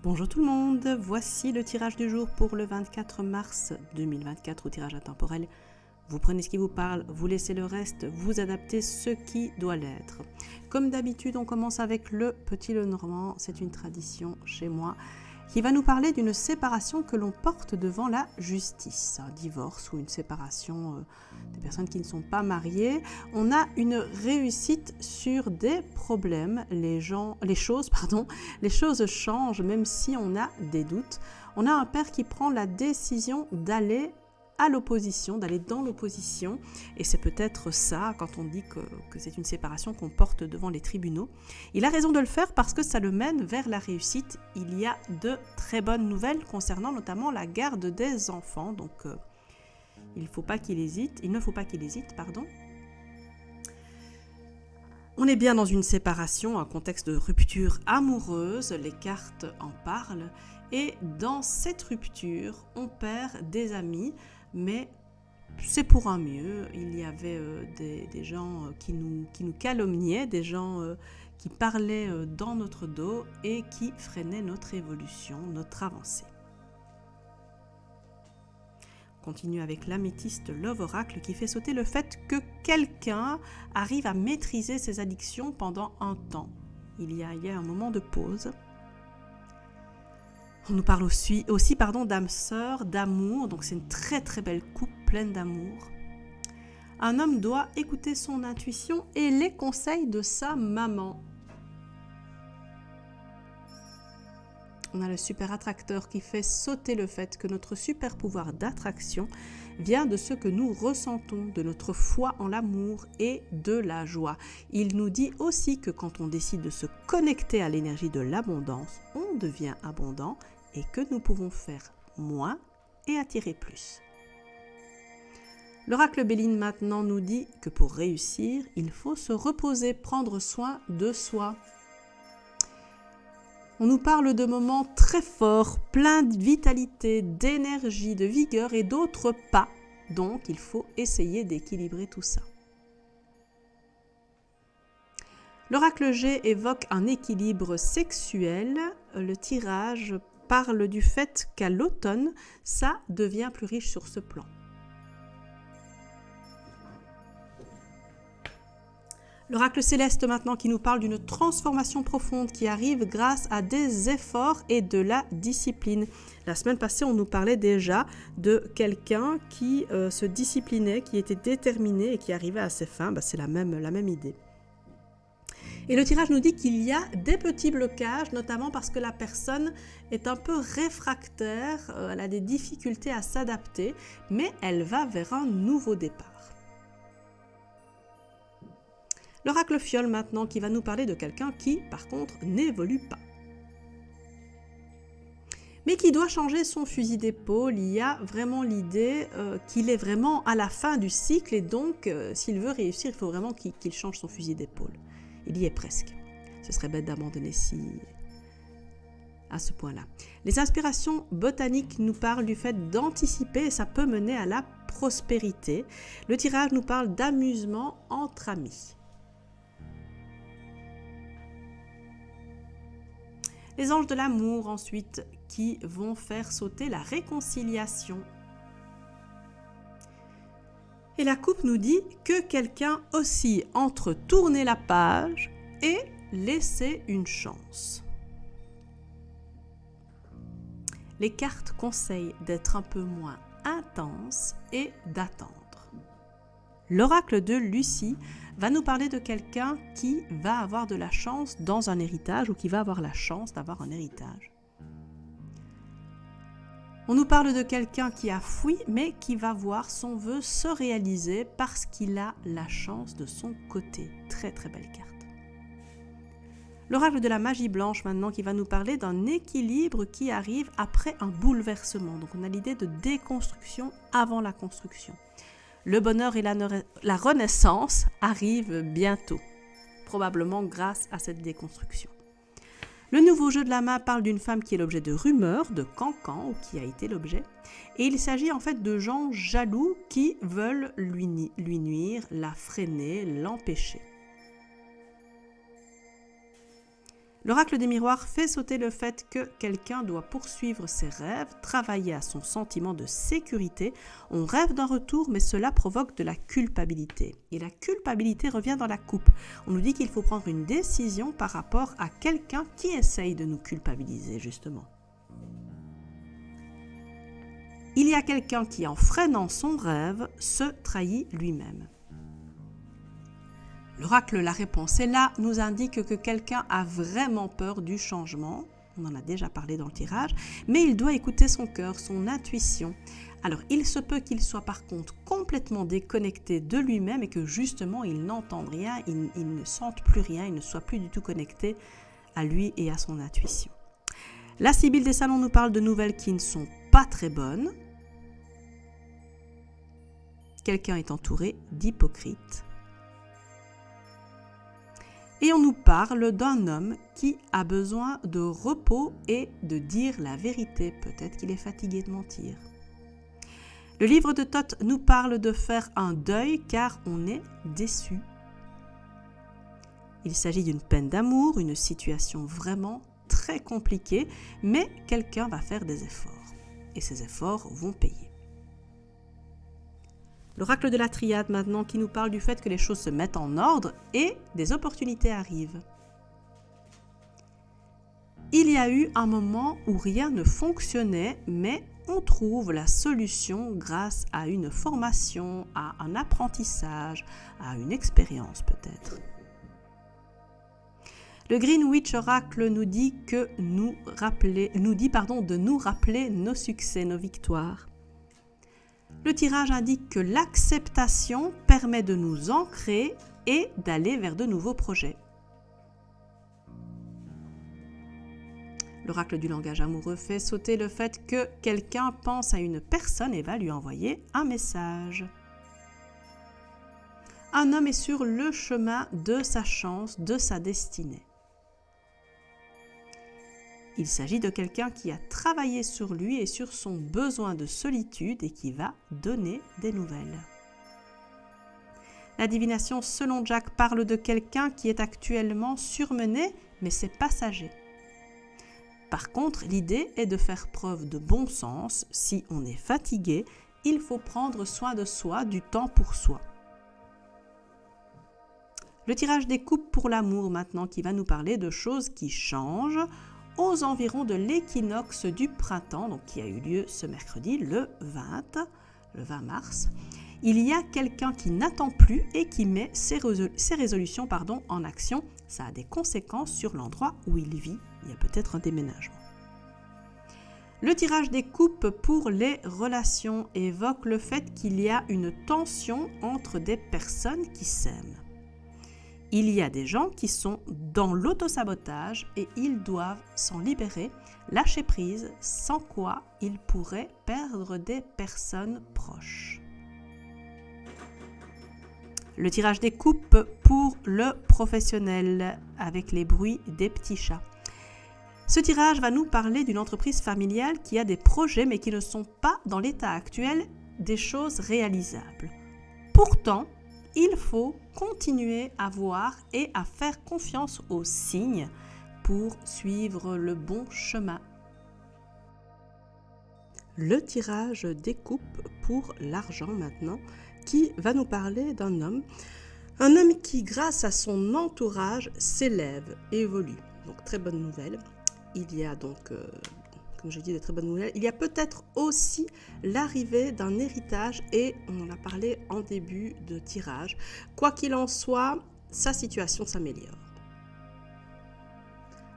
Bonjour tout le monde, voici le tirage du jour pour le 24 mars 2024 au tirage intemporel. Vous prenez ce qui vous parle, vous laissez le reste, vous adaptez ce qui doit l'être. Comme d'habitude, on commence avec le petit Lenormand, c'est une tradition chez moi, qui va nous parler d'une séparation que l'on porte devant la justice. Un divorce ou une séparation des personnes qui ne sont pas mariées. On a une réussite sur des problèmes. Les choses changent même si on a des doutes. On a un père qui prend la décision d'aller à l'opposition, d'aller dans l'opposition. Et c'est peut-être ça, quand on dit que c'est une séparation qu'on porte devant les tribunaux. Il a raison de le faire parce que ça le mène vers la réussite. Il y a de très bonnes nouvelles concernant notamment la garde des enfants. Donc, il ne faut pas qu'il hésite. On est bien dans une séparation, un contexte de rupture amoureuse. Les cartes en parlent. Et dans cette rupture, on perd des amis, mais c'est pour un mieux. Il y avait des gens qui nous calomniaient, des gens qui parlaient dans notre dos et qui freinaient notre évolution, notre avancée. On continue avec l'améthyste Love Oracle qui fait sauter le fait que quelqu'un arrive à maîtriser ses addictions pendant un temps. Il y a un moment de pause. On nous parle aussi d'âme sœur, d'amour, donc c'est une très très belle coupe pleine d'amour. Un homme doit écouter son intuition et les conseils de sa maman. On a le super attracteur qui fait sauter le fait que notre super pouvoir d'attraction vient de ce que nous ressentons, de notre foi en l'amour et de la joie. Il nous dit aussi que quand on décide de se connecter à l'énergie de l'abondance, on devient abondant et que nous pouvons faire moins et attirer plus. L'oracle Béline maintenant nous dit que pour réussir, il faut se reposer, prendre soin de soi. On nous parle de moments très forts, pleins de vitalité, d'énergie, de vigueur et d'autres pas. Donc, il faut essayer d'équilibrer tout ça. L'oracle G évoque un équilibre sexuel. Le tirage parle du fait qu'à l'automne, ça devient plus riche sur ce plan. L'oracle céleste maintenant qui nous parle d'une transformation profonde qui arrive grâce à des efforts et de la discipline. La semaine passée, on nous parlait déjà de quelqu'un qui se disciplinait, qui était déterminé et qui arrivait à ses fins. C'est la même idée. Et le tirage nous dit qu'il y a des petits blocages, notamment parce que la personne est un peu réfractaire, elle a des difficultés à s'adapter, mais elle va vers un nouveau départ. L'oracle Fiole maintenant qui va nous parler de quelqu'un qui, par contre, n'évolue pas. Mais qui doit changer son fusil d'épaule. Il y a vraiment l'idée qu'il est vraiment à la fin du cycle et donc, s'il veut réussir, il faut vraiment qu'il change son fusil d'épaule. Il y est presque. Ce serait bête d'abandonner à ce point-là. Les inspirations botaniques nous parlent du fait d'anticiper et ça peut mener à la prospérité. Le tirage nous parle d'amusement entre amis. Les anges de l'amour ensuite qui vont faire sauter la réconciliation. Et la coupe nous dit que quelqu'un oscille entre tourner la page et laisser une chance. Les cartes conseillent d'être un peu moins intense et d'attendre. L'oracle de Lucie va nous parler de quelqu'un qui va avoir de la chance dans un héritage ou qui va avoir la chance d'avoir un héritage. On nous parle de quelqu'un qui a fui, mais qui va voir son vœu se réaliser parce qu'il a la chance de son côté. Très très belle carte. L'oracle de la magie blanche maintenant qui va nous parler d'un équilibre qui arrive après un bouleversement. Donc on a l'idée de déconstruction avant la construction. Le bonheur et la renaissance arrivent bientôt, probablement grâce à cette déconstruction. Le nouveau jeu de la main parle d'une femme qui est l'objet de rumeurs, de cancan ou qui a été l'objet. Et il s'agit en fait de gens jaloux qui veulent lui nuire, la freiner, l'empêcher. L'oracle des miroirs fait sauter le fait que quelqu'un doit poursuivre ses rêves, travailler à son sentiment de sécurité. On rêve d'un retour, mais cela provoque de la culpabilité. Et la culpabilité revient dans la coupe. On nous dit qu'il faut prendre une décision par rapport à quelqu'un qui essaye de nous culpabiliser, justement. Il y a quelqu'un qui, en freinant son rêve, se trahit lui-même. L'oracle La Réponse est là, nous indique que quelqu'un a vraiment peur du changement. On en a déjà parlé dans le tirage, mais il doit écouter son cœur, son intuition. Alors, il se peut qu'il soit par contre complètement déconnecté de lui-même et que justement, il n'entende rien, il ne sente plus rien, il ne soit plus du tout connecté à lui et à son intuition. La Sibylle des Salons nous parle de nouvelles qui ne sont pas très bonnes. Quelqu'un est entouré d'hypocrites. Et on nous parle d'un homme qui a besoin de repos et de dire la vérité. Peut-être qu'il est fatigué de mentir. Le livre de Thoth nous parle de faire un deuil car on est déçu. Il s'agit d'une peine d'amour, une situation vraiment très compliquée, mais quelqu'un va faire des efforts. Et ces efforts vont payer. L'oracle de la triade maintenant qui nous parle du fait que les choses se mettent en ordre et des opportunités arrivent. Il y a eu un moment où rien ne fonctionnait, mais on trouve la solution grâce à une formation, à un apprentissage, à une expérience peut-être. Le Green Witch Oracle nous dit de nous rappeler nos succès, nos victoires. Le tirage indique que l'acceptation permet de nous ancrer et d'aller vers de nouveaux projets. L'oracle du langage amoureux fait sauter le fait que quelqu'un pense à une personne et va lui envoyer un message. Un homme est sur le chemin de sa chance, de sa destinée. Il s'agit de quelqu'un qui a travaillé sur lui et sur son besoin de solitude et qui va donner des nouvelles. La divination selon Jack parle de quelqu'un qui est actuellement surmené, mais c'est passager. Par contre, l'idée est de faire preuve de bon sens. Si on est fatigué, il faut prendre soin de soi, du temps pour soi. Le tirage des coupes pour l'amour maintenant qui va nous parler de choses qui changent aux environs de l'équinoxe du printemps, donc qui a eu lieu ce mercredi, le 20 mars. Il y a quelqu'un qui n'attend plus et qui met ses résolutions en action. Ça a des conséquences sur l'endroit où il vit. Il y a peut-être un déménagement. Le tirage des coupes pour les relations évoque le fait qu'il y a une tension entre des personnes qui s'aiment. Il y a des gens qui sont dans l'autosabotage et ils doivent s'en libérer, lâcher prise, sans quoi ils pourraient perdre des personnes proches. Le tirage des coupes pour le professionnel avec les bruits des petits chats. Ce tirage va nous parler d'une entreprise familiale qui a des projets mais qui ne sont pas dans l'état actuel des choses réalisables. Pourtant, il faut continuer à voir et à faire confiance aux signes pour suivre le bon chemin. Le tirage des coupes pour l'argent maintenant, qui va nous parler d'un homme. Un homme qui, grâce à son entourage, s'élève et évolue. Donc, très bonne nouvelle. Il y a donc, comme je dis, de très bonnes nouvelles. Il y a peut-être aussi l'arrivée d'un héritage et on en a parlé en début de tirage. Quoi qu'il en soit, sa situation s'améliore.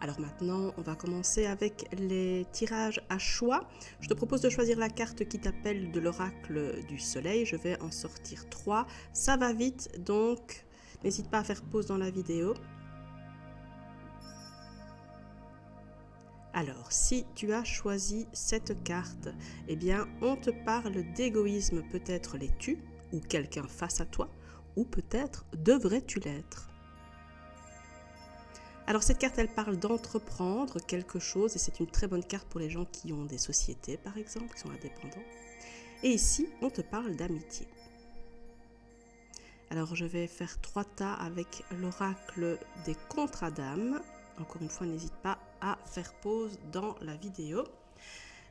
Alors maintenant, on va commencer avec les tirages à choix. Je te propose de choisir la carte qui t'appelle de l'oracle du soleil. Je vais en sortir 3. Ça va vite, donc n'hésite pas à faire pause dans la vidéo. Alors, si tu as choisi cette carte, eh bien, on te parle d'égoïsme. Peut-être l'es-tu, ou quelqu'un face à toi, ou peut-être devrais-tu l'être. Alors, cette carte, elle parle d'entreprendre quelque chose, et c'est une très bonne carte pour les gens qui ont des sociétés, par exemple, qui sont indépendants. Et ici, on te parle d'amitié. Alors, je vais faire 3 tas avec l'oracle des contrats d'âme. Encore une fois, n'hésite pas à faire pause dans la vidéo.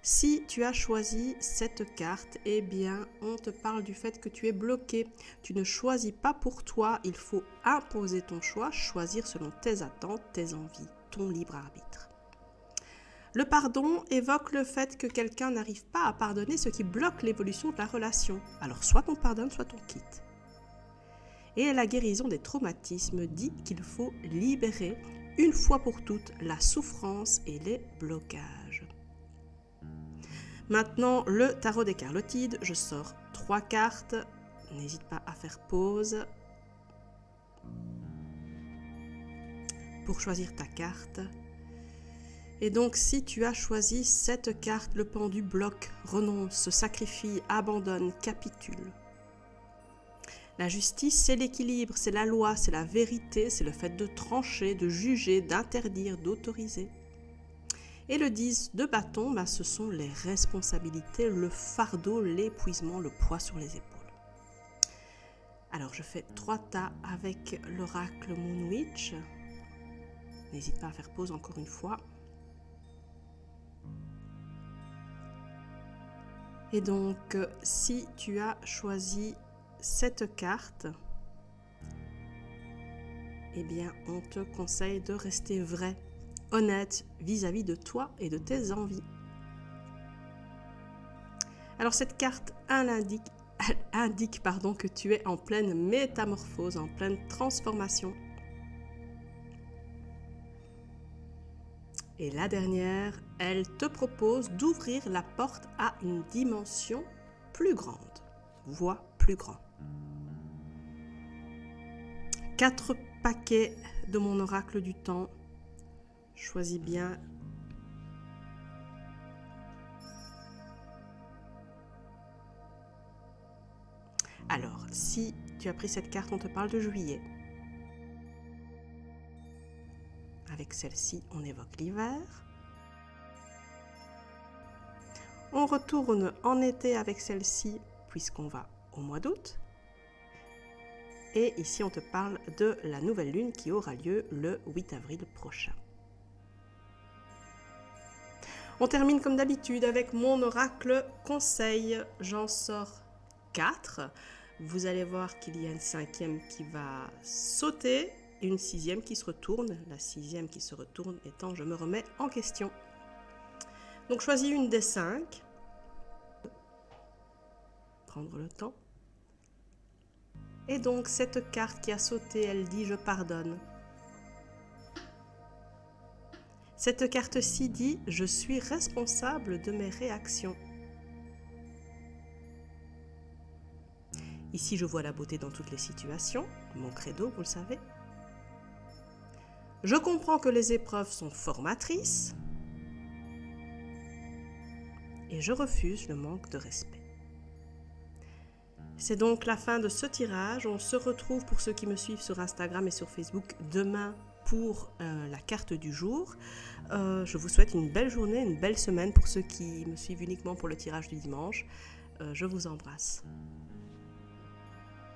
Si tu as choisi cette carte, eh bien, on te parle du fait que tu es bloqué. Tu ne choisis pas pour toi, il faut imposer ton choix, choisir selon tes attentes, tes envies, ton libre arbitre. Le pardon évoque le fait que quelqu'un n'arrive pas à pardonner, ce qui bloque l'évolution de la relation. Alors, soit on pardonne, soit on quitte. Et la guérison des traumatismes dit qu'il faut libérer une fois pour toutes la souffrance et les blocages. Maintenant, le tarot des Carlotides, je sors 3 cartes. N'hésite pas à faire pause pour choisir ta carte. Et donc, si tu as choisi cette carte, le pendu bloque, renonce, se sacrifie, abandonne, capitule. La justice, c'est l'équilibre, c'est la loi, c'est la vérité, c'est le fait de trancher, de juger, d'interdire, d'autoriser. Et le 10 de bâton, ce sont les responsabilités, le fardeau, l'épuisement, le poids sur les épaules. Alors, je fais 3 tas avec l'oracle Moon Witch. N'hésite pas à faire pause encore une fois. Et donc, si tu as choisi cette carte, eh bien, on te conseille de rester vrai, honnête vis-à-vis de toi et de tes envies. Alors, cette carte indique que tu es en pleine métamorphose, en pleine transformation. Et la dernière, elle te propose d'ouvrir la porte à une dimension plus grande, voie plus grande. 4 paquets de mon oracle du temps. Choisis bien. Alors, si tu as pris cette carte, on te parle de juillet. Avec celle-ci, on évoque l'hiver. On retourne en été avec celle-ci, puisqu'on va au mois d'août. Et ici, on te parle de la nouvelle lune qui aura lieu le 8 avril prochain. On termine comme d'habitude avec mon oracle conseil. J'en sors 4. Vous allez voir qu'il y a une 5e qui va sauter et une 6e qui se retourne. La 6e qui se retourne étant je me remets en question. Donc choisis une des 5. Prendre le temps. Et donc, cette carte qui a sauté, elle dit « Je pardonne ». Cette carte-ci dit « Je suis responsable de mes réactions ». Ici, je vois la beauté dans toutes les situations, mon credo, vous le savez. Je comprends que les épreuves sont formatrices et je refuse le manque de respect. C'est donc la fin de ce tirage. On se retrouve pour ceux qui me suivent sur Instagram et sur Facebook demain pour la carte du jour. Je vous souhaite une belle journée, une belle semaine pour ceux qui me suivent uniquement pour le tirage du dimanche. Je vous embrasse.